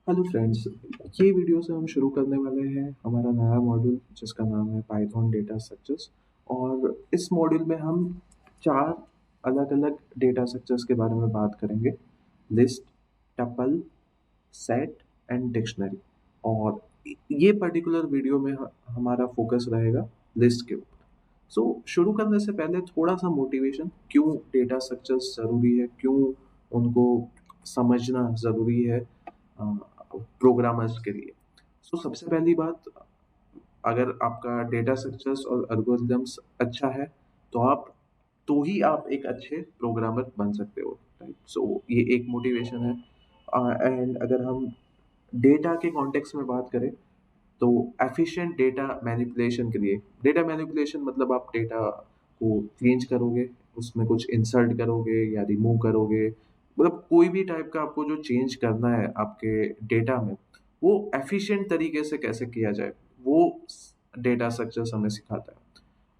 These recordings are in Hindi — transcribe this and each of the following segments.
हेलो फ्रेंड्स, ये वीडियो से हम शुरू करने वाले हैं हमारा नया मॉड्यूल जिसका नाम है पाइथन डेटा स्ट्रक्चर्स। और इस मॉड्यूल में हम चार अलग अलग डेटा स्ट्रक्चर्स के बारे में बात करेंगे। List, tuple, set and dictionary. और ये पर्टिकुलर वीडियो में हमारा फोकस रहेगा लिस्ट के ऊपर। शुरू करने से पहले थोड़ा सा मोटिवेशन, क्यों डेटा स्ट्रक्चर्स ज़रूरी है, क्यों उनको समझना ज़रूरी है प्रोग्रामर्स के लिए। सबसे पहली बात, अगर आपका डेटा स्ट्रक्चर्स और एल्गोरिदम्स अच्छा है तो ही आप एक अच्छे प्रोग्रामर बन सकते हो, राइट? ये एक मोटिवेशन है। एंड अगर हम डेटा के कॉन्टेक्स्ट में बात करें तो एफिशिएंट डेटा मैनिपुलेशन के लिए, डेटा मैनिपुलेशन मतलब आप डेटा को चेंज करोगे, उसमें कुछ इंसर्ट करोगे या रिमूव करोगे, मतलब कोई भी टाइप का आपको जो चेंज करना है आपके डेटा में, वो एफिशिएंट तरीके से कैसे किया जाए, वो डेटा स्ट्रक्चर्स हमें सिखाता है।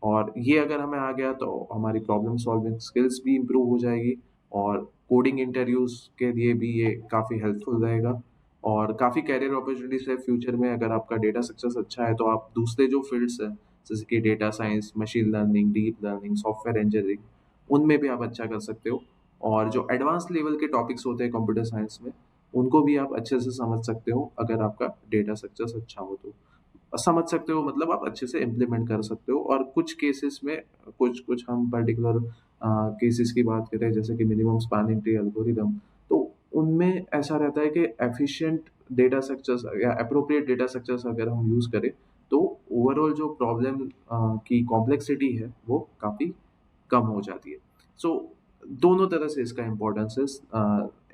और ये अगर हमें आ गया तो हमारी प्रॉब्लम सॉल्विंग स्किल्स भी इम्प्रूव हो जाएगी, और कोडिंग इंटरव्यूज के लिए भी ये काफ़ी हेल्पफुल रहेगा। और काफ़ी कैरियर अपॉर्चुनिटीज है फ्यूचर में। अगर आपका डेटा सक्सेस अच्छा है तो आप दूसरे जो फील्ड्स हैं, जैसे कि data science, machine learning, deep learning, software engineering, उनमें भी आप अच्छा कर सकते हो। और जो एडवांस लेवल के टॉपिक्स होते हैं कंप्यूटर साइंस में, उनको भी आप अच्छे से समझ सकते हो अगर आपका डेटा सक्सेस अच्छा हो तो। समझ सकते हो मतलब आप अच्छे से इम्प्लीमेंट कर सकते हो। और कुछ केसेस में, कुछ कुछ हम पर्टिकुलर केसेस की बात करें, जैसे कि मिनिमम स्पैनिंग ट्री एल्गोरिदम, तो उनमें ऐसा रहता है कि एफिशिएंट डेटा स्ट्रक्चर्स या एप्रोप्रिएट डेटा स्ट्रक्चर्स अगर हम यूज़ करें तो ओवरऑल जो प्रॉब्लम की कॉम्प्लेक्सिटी है वो काफ़ी कम हो जाती है। सो दोनों तरह से इसका इम्पोर्टेंस है,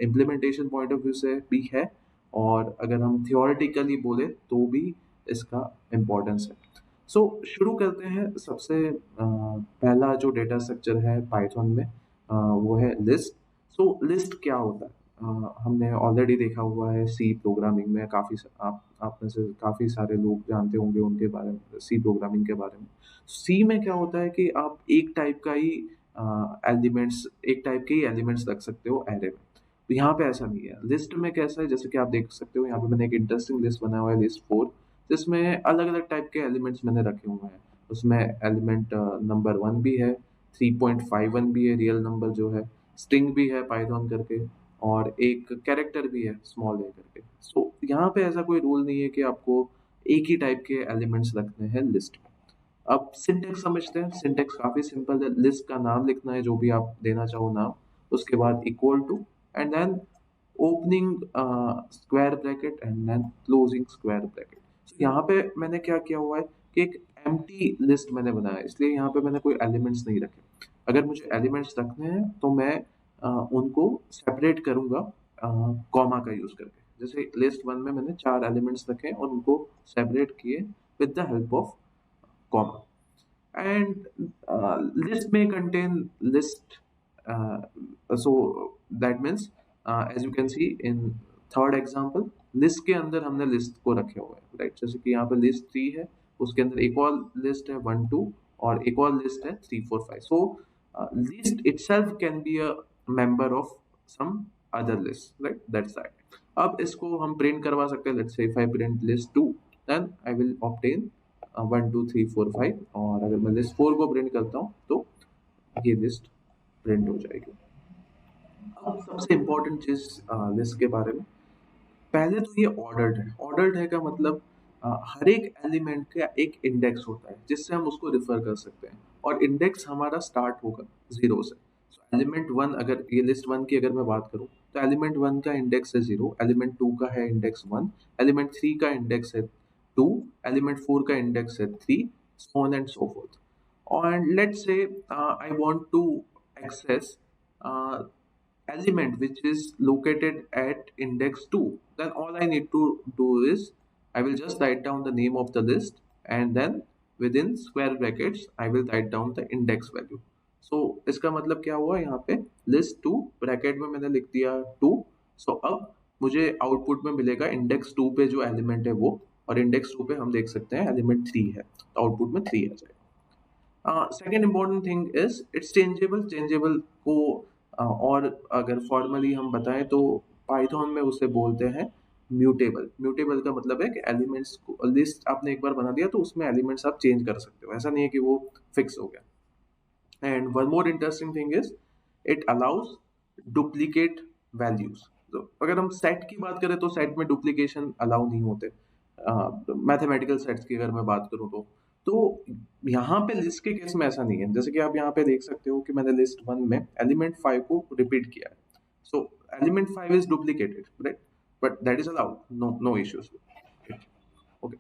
इम्प्लीमेंटेशन पॉइंट ऑफ व्यू से भी है, और अगर हम थियोरेटिकली बोले तो भी इसका इम्पोर्टेंस है। शुरू करते हैं। सबसे पहला जो डेटा स्ट्रक्चर है पाइथन में, वो है लिस्ट। लिस्ट क्या होता है? हमने ऑलरेडी देखा हुआ है सी प्रोग्रामिंग में, आप में से काफ़ी सारे लोग जानते होंगे उनके बारे में, सी प्रोग्रामिंग के बारे में। सी में क्या होता है कि आप एक टाइप के ही एलिमेंट्स रख सकते हो एरे में। तो यहाँ पे ऐसा नहीं है। लिस्ट में कैसा है, जैसे कि आप देख सकते हो यहाँ पे मैंने एक इंटरेस्टिंग लिस्ट बनाया हुआ है, लिस्ट 4, जिसमें अलग-अलग टाइप के एलिमेंट्स मैंने रखे हुए हैं। उसमें एलिमेंट नंबर 1 भी है, 3.51 भी है रियल नंबर जो है, स्ट्रिंग भी है पाइथन करके, और एक कैरेक्टर भी है स्मॉल ए करके। यहाँ पे ऐसा कोई रूल नहीं है कि आपको एक ही टाइप के एलिमेंट्स रखने हैं लिस्ट में। अब सिंटैक्स समझते हैं। सिंटैक्स काफ़ी सिंपल है। लिस्ट का नाम लिखना है जो भी आप देना चाहो नाम, उसके बाद equal to, and then opening square bracket and then closing square bracket. यहाँ पे मैंने क्या किया हुआ है कि एक एम्प्टी लिस्ट मैंने बनाया है, इसलिए यहाँ पे मैंने कोई एलिमेंट्स नहीं रखे। अगर मुझे एलिमेंट्स रखने हैं तो मैं उनको सेपरेट करूँगा कॉमा का यूज़ करके। जैसे लिस्ट 1 में मैंने 4 एलिमेंट्स रखे और उनको सेपरेट किए with the help of comma. And list may contain list. So that means, as you can see in third example, list के अंदर हमने list को रखे हुए हैं, राइट? जैसे कि यहाँ पे list 3 है, उसके अंदर एक और list है 1 2, और एक और list है 3 4 5। List itself can be a member of some other list, right? That's that. अब इसको हम प्रिंट करवा सकते हैं। Let's say if I print list 2, then I will obtain 1 2 3 4 5, और अगर मैं लिस्ट 4 को प्रिंट करता हूँ तो ये लिस्ट प्रिंट हो जाएगी। अब सबसे इम्पोर्टेंट चीज लिस्ट के बारे में, पहले तो ये ऑर्डर्ड है। ऑर्डर्ड है का मतलब हर एक एलिमेंट का एक इंडेक्स होता है जिससे हम उसको रिफर कर सकते हैं, और इंडेक्स हमारा स्टार्ट होगा 0 से। एलिमेंट 1, अगर ये लिस्ट 1 की अगर मैं बात करूँ तो एलिमेंट 1 का इंडेक्स है 0, एलिमेंट 2 का है इंडेक्स 1, एलिमेंट 3 का इंडेक्स है 2, एलिमेंट 4 का इंडेक्स है 3, so on and so forth. And let's say I want to access uh, element which is located at index 2, then all I need to do is I will just write down the name of the list, and then within square brackets I will write down the index value. इसका मतलब क्या हुआ, यहाँ पे list 2 ब्रैकेट में मैंने लिख दिया 2। अब मुझे आउटपुट में मिलेगा इंडेक्स 2 पे जो एलिमेंट है वो, और इंडेक्स 2 पे हम देख सकते हैं एलिमेंट 3 है, तो आउटपुट में 3 आ जाएगा। Second important thing is it's changeable. Changeable को और अगर फॉर्मली हम बताएं तो पाइथन में उसे बोलते हैं म्यूटेबल, म्यूटेबल का मतलब है कि एलिमेंट्स को लिस्ट आपने एक बार बना दिया तो उसमें एलिमेंट्स आप चेंज कर सकते हो, ऐसा नहीं है कि वो फिक्स हो गया। And one more interesting thing is it allows duplicate values. तो अगर हम सेट की बात करें तो सेट में डुप्लीकेशन अलाउ नहीं होते, मैथमेटिकल सेट्स की अगर मैं बात करूँ तो यहाँ पे लिस्ट के केस में ऐसा नहीं है। जैसे कि आप यहाँ पे देख सकते हो कि मैंने लिस्ट वन में एलिमेंट फाइव को रिपीट किया है, so element five is duplicated, right, but that is allowed, no no issues. Okay,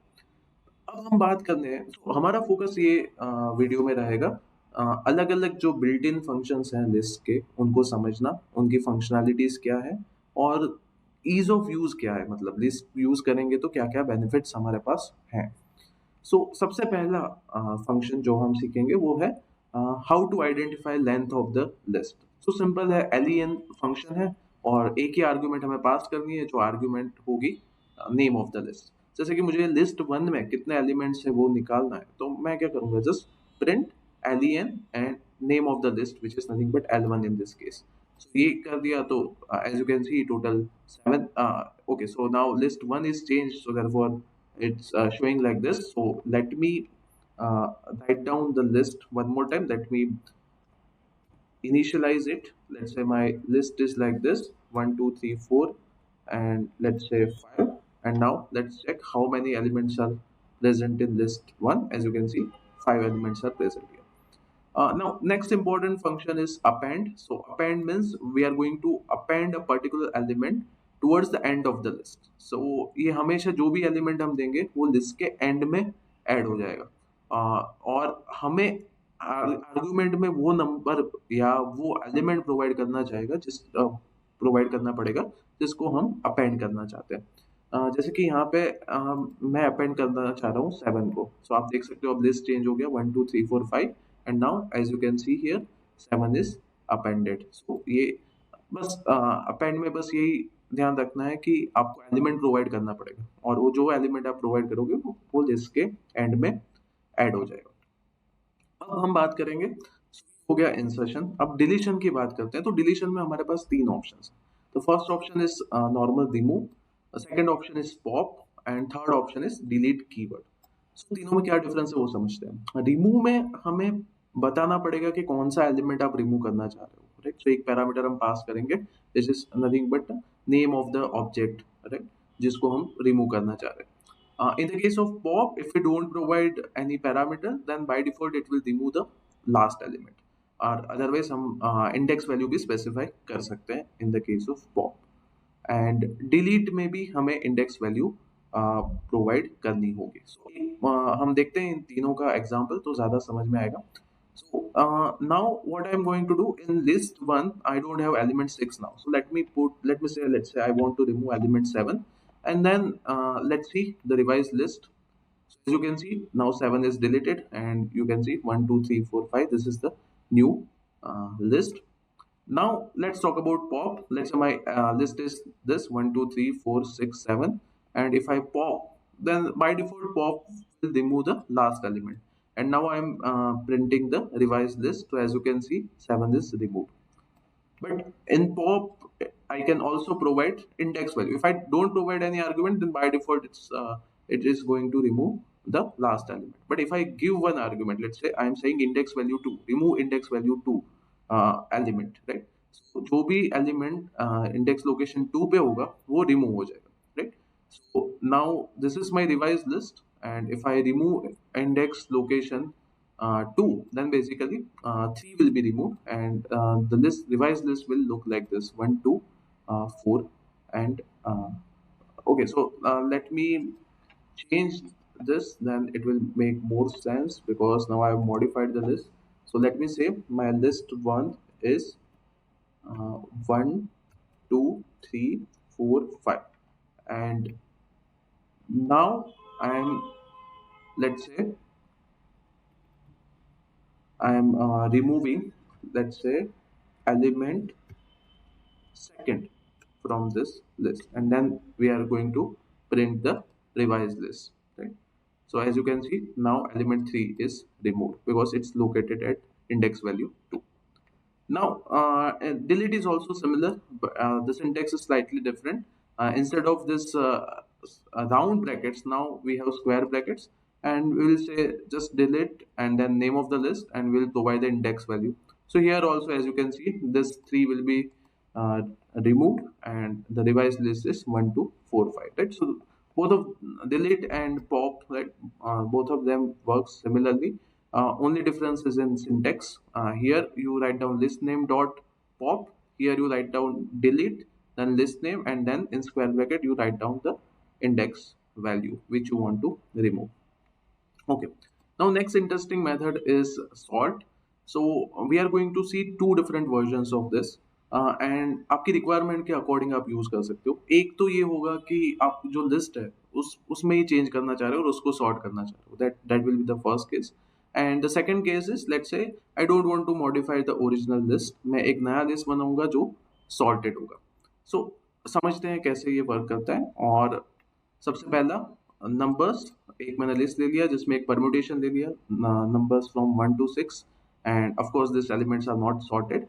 अब हम बात करते हैं, तो हमारा फोकस ये वीडियो में रहेगा अलग अलग जो बिल्ट इन फंक्शंस हैं लिस्ट के, उनको समझना, उनकी फंक्शनैलिटीज क्या है और ईज ऑफ यूज क्या है, मतलब लिस्ट यूज करेंगे तो क्या क्या बेनिफिट्स हमारे पास हैं। सबसे पहला फंक्शन जो हम सीखेंगे वो है how to identify length of the list. Simple है, एलियन फंक्शन है और एक ही आर्ग्यूमेंट हमें पास करनी है, जो आर्ग्यूमेंट होगी नेम ऑफ द लिस्ट। जैसे कि मुझे लिस्ट वन में कितने एलिमेंट्स है वो निकालना है, तो मैं क्या करूंगा, just print len and name of the list which is nothing but L one in this case. ये कर दिया तो as you can see total seven. Okay, so now list one is change, so therefore it's showing like this. So let me write down the list one more time. Let me initialize it. Let's say my list is like this, 1 2 3 4, and let's say 5. And now let's check how many elements are present in list 1. As you can see, 5 elements are present here. Now next important function is append. So append means we are going to append a particular element towards the end of the list. So ये हमेशा जो भी element हम देंगे वो list के end में add हो जाएगा, और हमें आर्गुमेंट में वो नंबर या वो एलिमेंट प्रोवाइड करना चाहेगा, प्रोवाइड करना पड़ेगा जिसको हम अपेंड करना चाहते हैं। जैसे कि यहाँ पे मैं अपेंड करना चाह रहा हूँ 7 को। सो आप देख सकते हो अब लिस्ट चेंज हो गया, 1 2 3 4 5, and now as you can see here 7 is appended. So ये बस अपेंड में बस यही ध्यान रखना है कि आपको एलिमेंट प्रोवाइड करना पड़ेगा, और वो जो एलिमेंट आप प्रोवाइड करोगे वो लिस्ट के एंड में ऐड हो जाएगा। अब हम बात करेंगे, हो गया इंसर्शन। अब डिलीशन की बात करते हैं, तो डिलीशन में हमारे पास तीन ऑप्शन है। तो first option is normal remove, second option is pop, and third option is delete keyword. तीनों में क्या डिफरेंस है वो समझते हैं। रिमूव में हमें बताना पड़ेगा कि कौन सा एलिमेंट आप रिमूव करना चाह रहे हो, राइट। सो एक पैरामीटर हम पास करेंगे, this is nothing but name of the object, right, जिसको हम रिमूव करना चाह रहे हैं। In the case of pop, if we don't provide any parameter, then by default it will remove the last element. और अदरवाइज हम इंडेक्स वैल्यू भी स्पेसिफाई कर सकते हैं in the case of pop. And delete में भी हमें इंडेक्स वैल्यू प्रोवाइड करनी होगी। हम देखते हैं इन तीनों का एग्जांपल तो ज़्यादा समझ में आएगा। So now what I am going to do in list 1, I don't have element 6 now. So let's say I want to remove element 7, and then let's see the revised list. So as you can see, now 7 is deleted, and you can see 1 2 3 4 5. This is the new list. Now let's talk about pop. Let's say my list is this 1 2 3 4 6 7, and if I pop, then by default pop will remove the last element. And now I am printing the revised list. So as you can see, 7 is removed. But in pop, I can also provide index value. If I don't provide any argument, then by default it is going to remove the last element. But if I give one argument, let's say I am saying index value 2, remove index value 2 element, right? So जो भी element index location 2 पे होगा वो remove हो जाएगा, right? So now this is my revised list, and if I remove index location 2, then basically 3 will be removed, and the revised list will look like this: 1 2 4, and okay. So let me change this, then it will make more sense because now I have modified the list. So let me say my list 1 is 1 2 3 4 5, and now I am, let's say I am removing, let's say, element second from this list, and then we are going to print the revised list, right? So as you can see, now element 3 is removed because it's located at index value 2. Now delete is also similar, but the syntax is slightly different. instead of this round brackets, now we have square brackets, and we will say just delete and then name of the list, and we'll provide the index value. So here also, as you can see, this 3 will be uh, removed, and the revised list is 1 2 4 5, right? So both of delete and pop, right, both of them works similarly. Only difference is in syntax. Here you write down list name dot pop. Here you write down delete, then list name, and then in square bracket you write down the index value which you want to remove. Okay. Now next interesting method is sort. So we are going to see two different versions of this, and आपकी रिक्वायरमेंट के अकॉर्डिंग आप यूज कर सकते हो. एक तो ये होगा कि आप जो लिस्ट है उसमें ही चेंज करना चाह रहे हो और उसको सॉर्ट करना चाह रहे हो. That will be the first case. And the second case is, let's say I don't want to modify the original list. मैं एक नया लिस्ट बनाऊंगा जो सॉर्टेड होगा. सो समझते हैं कैसे ये वर्क करता है. और सबसे पहला नंबर्स, एक मैंने लिस्ट ले लिया जिसमें एक परम्यूटेशन ले लिया, numbers from 1 to 6, and of course this elements are not sorted.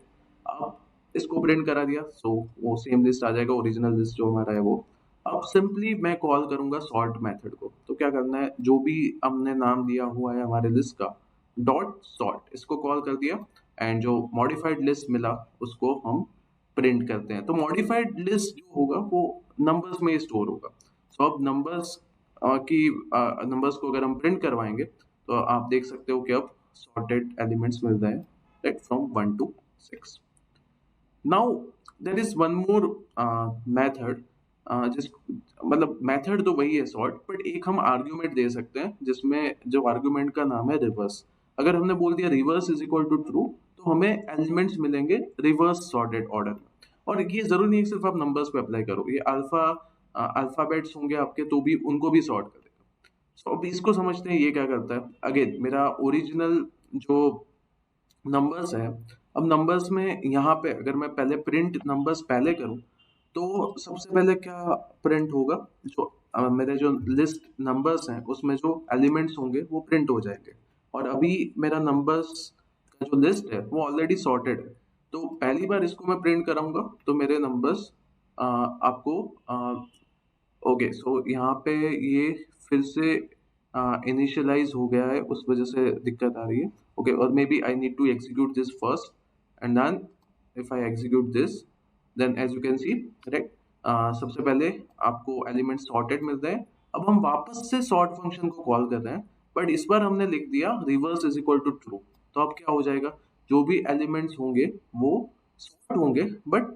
अब इसको प्रिंट करा दिया, सो वो सेम लिस्ट आ जाएगा, ओरिजिनल लिस्ट जो हमारा है वो. अब सिंपली मैं कॉल करूंगा सॉर्ट मेथड को. तो क्या करना है, जो भी हमने नाम दिया हुआ है हमारे लिस्ट का, डॉट सॉर्ट, इसको कॉल कर दिया, एंड जो मॉडिफाइड लिस्ट मिला उसको हम प्रिंट करते हैं. तो मॉडिफाइड लिस्ट जो होगा वो नंबर्स में स्टोर होगा. सो अब नंबर्स को अगर हम प्रिंट करवाएंगे तो आप देख सकते हो कि अब सॉर्टेड एलिमेंट्स मिल रहे हैं, right, from 1 to 6. Now there is one more method, जिस मतलब मेथड तो वही है सॉर्ट, बट एक हम आर्ग्यूमेंट दे सकते हैं जिसमें जो आर्ग्यूमेंट का नाम है रिवर्स. अगर हमने बोल दिया reverse is equal to true, तो हमें एलिमेंट्स मिलेंगे रिवर्स सॉर्टेड ऑर्डर में. और ये जरूरी नहीं है सिर्फ आप नंबर्स पे अप्लाई करो, ये अल्फाबेट्स होंगे आपके तो भी उनको भी सॉर्ट कर देगा. सो अब इसको समझते हैं ये क्या करता है. अगेन मेरा ओरिजिनल जो नंबर्स है, अब नंबर्स में यहाँ पे अगर मैं पहले प्रिंट नंबर्स पहले करूँ तो सबसे पहले क्या प्रिंट होगा, जो मेरे जो लिस्ट नंबर्स हैं उसमें जो एलिमेंट्स होंगे वो प्रिंट हो जाएंगे. और अभी मेरा नंबर्स का जो लिस्ट है वो ऑलरेडी सॉर्टेड है. तो पहली बार इसको मैं प्रिंट कराऊंगा तो मेरे नंबर्स आपको ओके. सो यहाँ पे ये फिर से इनिशियलाइज हो गया है, उस वजह से दिक्कत आ रही है. ओके, और maybe I need to execute this first, and then if I execute this, then as you can see, right, सबसे पहले आपको एलिमेंट सॉर्टेड मिलते हैं. अब हम वापस से सॉर्ट फंक्शन को कॉल कर रहे हैं, बट इस बार हमने लिख दिया reverse is equal to true. तो अब क्या हो जाएगा, जो भी एलिमेंट्स होंगे वो सॉर्ट होंगे बट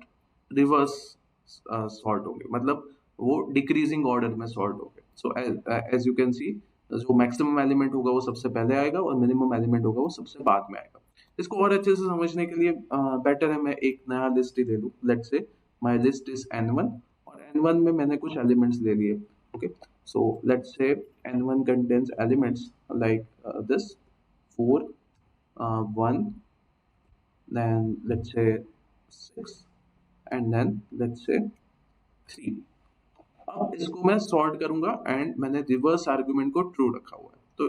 रिवर्स सॉर्ट होंगे, मतलब वो डिक्रीजिंग ऑर्डर में सॉर्ट होंगे. So as you can see, जो मैक्सिमम एलिमेंट होगा वो सबसे पहले आएगा और मिनिमम एलिमेंट होगा वो सबसे बाद में आएगा. इसको और अच्छे से समझने के लिए बेटर है मैं एक नया लिस्ट ही ले लूँ. Let's say my list is n1, और n1 में मैंने कुछ एलिमेंट्स ले लिए. Okay, so let's say n1 contains elements like this 4, 1, then let's say 6, and then let's say 3. अब इसको मैं सॉर्ट करूंगा एंड मैंने रिवर्स आर्गुमेंट को ट्रू रखा हुआ है. तो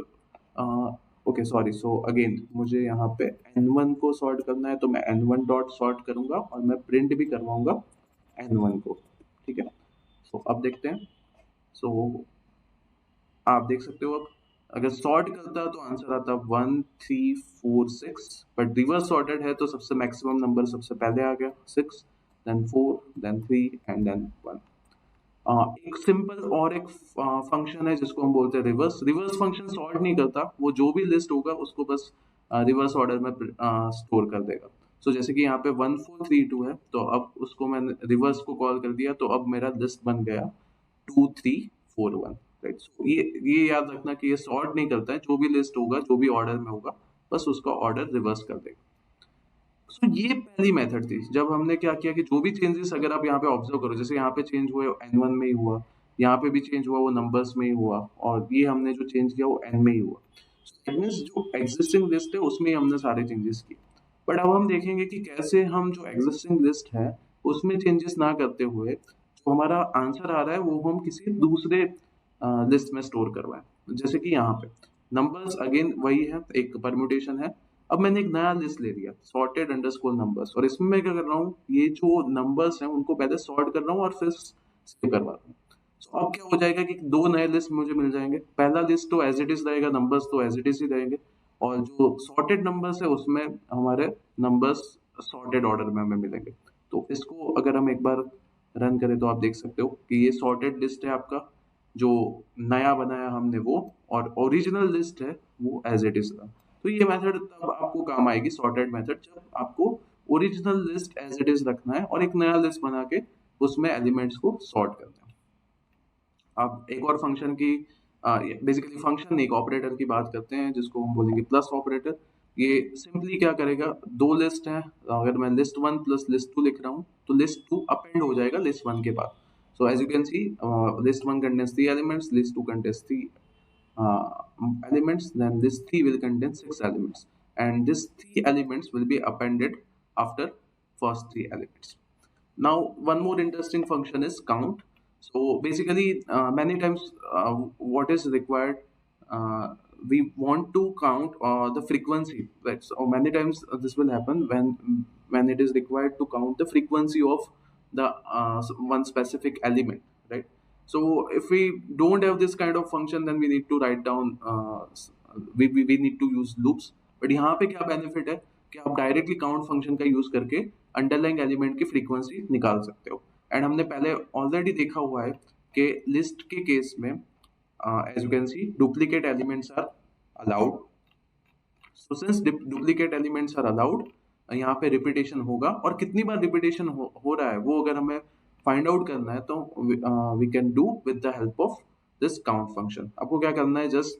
ओके सॉरी, सो अगेन मुझे यहाँ पे n1 को सॉर्ट करना है, तो मैं n1 डॉट सॉर्ट करूंगा और मैं प्रिंट भी करवाऊंगा n1 को. ठीक है, सो अब देखते हैं. सो आप देख सकते हो, अब अगर सॉर्ट करता तो आंसर आता 1 3 4 6, बट रिवर्स सॉर्टेड है तो सबसे मैक्सिमम नंबर सबसे पहले आ गया 6, देन 4, देन 3, एंड देन 1. एक सिंपल और एक फंक्शन है जिसको हम बोलते हैं रिवर्स. रिवर्स फंक्शन सॉर्ट नहीं करता, वो जो भी लिस्ट होगा उसको बस रिवर्स ऑर्डर में स्टोर कर देगा. सो जैसे कि यहाँ पे 1 4 3 2 है, तो अब उसको मैंने रिवर्स को कॉल कर दिया, तो अब मेरा लिस्ट बन गया 2 3 4 1, राइट. सो ये याद रखना कि ये सॉर्ट नहीं करता है, जो भी लिस्ट होगा जो भी ऑर्डर में होगा बस उसका ऑर्डर रिवर्स कर देगा. सो ये पहली मेथड थी. जब हमने क्या किया कि जो भी चेंजेस अगर आप यहाँ पे ऑब्जर्व करो, जैसे यहाँ पे चेंज हुए n1 में ही हुआ, यहाँ पे भी चेंज हुआ वो नंबर्स में ही हुआ, और ये हमने जो चेंज किया वो n में ही हुआ. दैट मींस जो एग्जिस्टिंग लिस्ट है उसमें ही हमने सारे चेंजेस किए. बट अब हम देखेंगे कि कैसे हम जो एग्जिस्टिंग लिस्ट है उसमें चेंजेस ना करते हुए जो हमारा आंसर आ रहा है वो हम किसी दूसरे लिस्ट में स्टोर करवाएं. जैसे कि यहाँ पे नंबर्स अगेन वही है, एक परम्यूटेशन है. अब मैंने एक नया लिस्ट ले लिया सॉर्टेड अंडरस्कोर नंबर्स, और इसमें मैं क्या कर रहा हूँ, ये जो नंबर्स हैं उनको पहले सॉर्ट कर रहा हूँ और फिर सेव करवा दूँ। तो अब क्या हो जाएगा कि दो नए लिस्ट मुझे मिल जाएंगे। पहला लिस्ट तो एज इट इज रहेगा, नंबर्स तो एज इट इज ही रहेंगे, और जो सॉर्टेड नंबर्स है उसमें हमारे नंबर्स सॉर्टेड ऑर्डर में हमें मिलेंगे। तो इसको अगर हम एक बार रन करें तो आप देख सकते हो कि ये सॉर्टेड लिस्ट है आपका, जो नया बनाया हमने वो, और ओरिजिनल लिस्ट है वो एज इट इज था। तो ये मेथड तब आपको काम आएगी, सॉर्टेड मेथड, जब आपको original list as it is रखना है और एक नया लिस्ट बना के उसमें एलिमेंट्स को सॉर्ट करना है। अब एक और फंक्शन की, बेसिकली फंक्शन नहीं, एक ऑपरेटर की बात करते हैं जिसको हम बोलेंगे प्लस ऑपरेटर। ये सिंपली क्या करेगा, दो लिस्ट है, अगर मैं list one plus list two लिख रहा हूँ तो लिस्ट टू अपेंड हो जाएगा लिस्ट वन के बाद। So as you can see, list one contains 3 elements, list two contains 3 elements, then this 3 will contain 6 elements, and this 3 elements will be appended after first 3 elements. Now, one more interesting function is count. So basically, many times what is required, we want to count the frequency, right? So many times this will happen when it is required to count the frequency of the one specific element, right? So if we don't have this kind of function, then we need to write down, we need to use loops. But यहाँ पे क्या बेनिफिट है कि आप डायरेक्टली काउंट फंक्शन का यूज करके अंडरलाइंग एलिमेंट की फ्रीक्वेंसी निकाल सकते हो। एंड हमने पहले ऑलरेडी देखा हुआ है कि लिस्ट के केस में, as you can see, duplicate elements are allowed. So since duplicate elements are allowed, यहाँ पे रिपीटेशन होगा, और कितनी बार रिपीटेशन हो रहा है वो अगर हमें फाइंड आउट करना है तो we can do with the help of this count function. आपको क्या करना है, जस्ट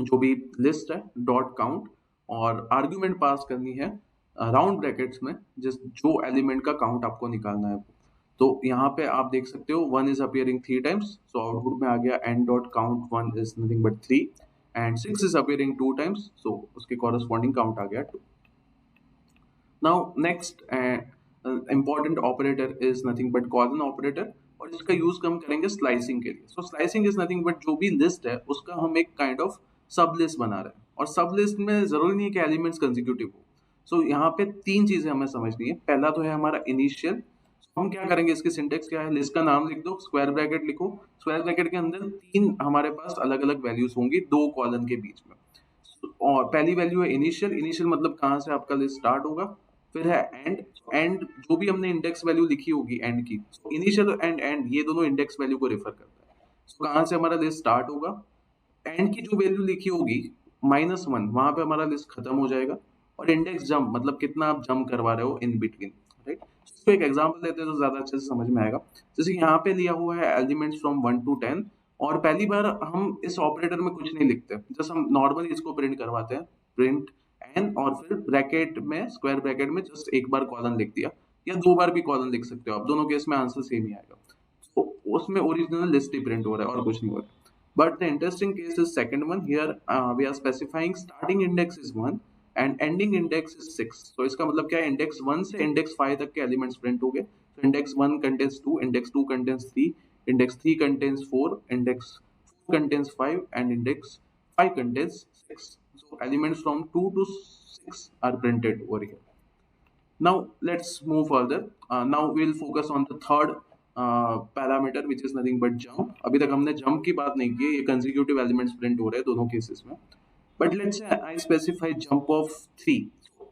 जो भी लिस्ट है डॉट काउंट, और आर्ग्यूमेंट पास करनी है राउंड ब्रैकेट्स में, जिस जो एलिमेंट का काउंट आपको निकालना है। तो यहाँ पे आप देख सकते हो 1 is appearing 3 times, so output में आ गया n dot count 1 is nothing but 3, and 6 is appearing 2 times, सो उसके कॉरेस्पॉन्डिंग काउंट आ गया 2। Now next important operator is nothing but colon operator, और इसका यूज हम करेंगे स्लाइसिंग के लिए। सो स्लाइसिंग इज नथिंग बट जो भी लिस्ट है उसका हम एक काइंड ऑफ सब लिस्ट बना रहे हैं, और सब लिस्ट में जरूरी नहीं है कि एलिमेंट्स कंसेक्यूटिव हो। सो यहाँ पे तीन चीजें हमें समझनी है। पहला तो है हमारा इनिशियल। हम क्या करेंगे, इसकी सिंटेक्स क्या है, लिस्ट का नाम लिख दो, स्क्वायर ब्रैकेट लिखो, स्क्वायर ब्रैकेट के अंदर तीन हमारे पास अलग अलग वैल्यूज होंगी दो कॉलन के बीच में। और पहली वैल्यू है इनिशियल, इनिशियल मतलब कहाँ से आपका लिस्ट स्टार्ट होगा। फिर है एंड, एंड जो भी हमने इंडेक्स वैल्यू लिखी होगी एंड की, इनिशियल एंड ये दोनों इंडेक्स वैल्यू को रेफर करता है। सो कहाँ से हमारा लिस्ट स्टार्ट होगा, एंड की जो वैल्यू लिखी होगी -1, वहां पे हमारा लिस्ट खत्म हो जाएगा। और इंडेक्स जंप मतलब कितना आप जंप करवा रहे हो इन बिटवीन, राइट। इसको एक एग्जांपल देते हैं तो ज्यादा अच्छे से समझ में आएगा। जैसे यहाँ पे लिया हुआ है एलिमेंट्स फ्रॉम 1 to 10, और पहली बार हम इस ऑपरेटर में कुछ नहीं लिखते, जैसे हम नॉर्मली इसको प्रिंट करवाते हैं, प्रिंट एन, और फिर ब्रैकेट में, स्क्वायर ब्रैकेट में जस्ट एक बार कॉलन लिख दिया, या दो बार भी कॉलन लिख सकते हो आप, दोनों केस में आंसर सेम ही आएगा। तो उसमें ओरिजिनल लिस्ट ही प्रिंट हो रहा है और कुछ नहीं हो रहा है। But the interesting case is second one. Here we are specifying starting index is 1 and ending index is 6. So इसका मतलब क्या है, इंडेक्स 1 से इंडेक्स 5 तक के एलिमेंट्स प्रिंट हो गए। So index 1 contains 2, index 2 contains 3, index 3 contains 4, index 4 contains 5, and index 5 contains 6. So elements from 2 to 6 are printed over here. Now let's move further. Now we'll focus on the third parameter which is nothing but jump. अभी तक हमने जंप की बात नहीं की है, ये कंसेक्यूटिव एलिमेंट्स प्रिंट हो रहे हैं दोनों केसेस में। But let's say I specify jump of 3।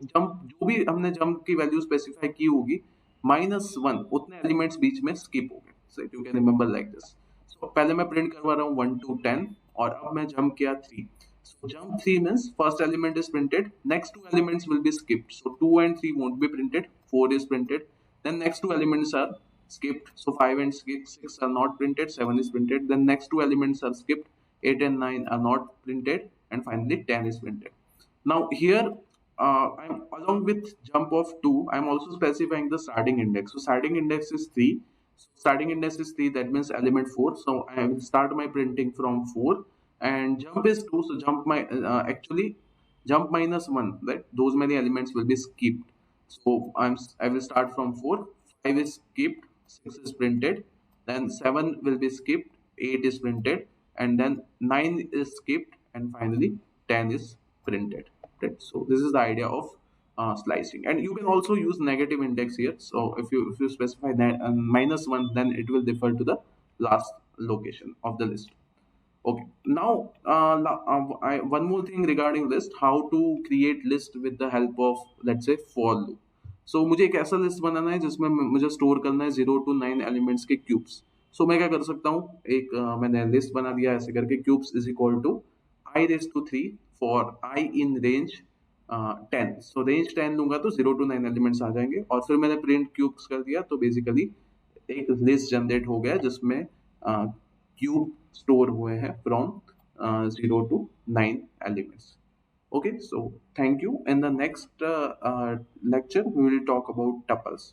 Jump जो भी हमने जंप की वैल्यू स्पेसिफाई की होगी -1, उतने एलिमेंट्स बीच में स्किप हो गए। So you can remember like this. So पहले मैं प्रिंट करवा रहा हूँ 1 to 10, और अब मैं जंप किया 3। So jump 3 means first element is printed, next two elements will be skipped. So 2 and 3 won't be printed, 4 is printed. Then next two elements are skipped. So 5 and 6 are not printed, 7 is printed. Then next two elements are skipped, 8 and 9 are not printed, and finally 10 is printed. Now here I'm along with jump of 2, I'm also specifying the starting index. So starting index is 3. So starting index is 3, that means element 4. So I will start my printing from 4. And jump is 2, so jump actually jump -1, right, those many elements will be skipped. So I will start from 4, 5 is skipped, 6 is printed, then 7 will be skipped, 8 is printed, and then 9 is skipped, and finally 10 is printed, right. So this is the idea of slicing. And you can also use negative index here. So if you specify that -1, then it will defer to the last location of the list. Okay. Now, one more thing regarding list, how to create list with the help of, let's say, for loop. So मुझे एक ऐसा लिस्ट बनाना है जिसमें मुझे स्टोर करना है 0 to 9 एलिमेंट्स के क्यूब्स. सो मैं क्या कर सकता हूँ, एक मैंने लिस्ट बना दिया ऐसे करके, cubes is equal to i⁻³ for i in range 10. सो रेंज 10 लूंगा तो 0 to 9 एलिमेंट्स आ जाएंगे, और फिर मैंने प्रिंट क्यूब्स कर दिया, तो बेसिकली एक लिस्ट जनरेट हो गया जिसमें क्यूब स्टोर हुए हैं from 0 to 9 elements. Okay, so thank you. In the next lecture, we will talk about tuples.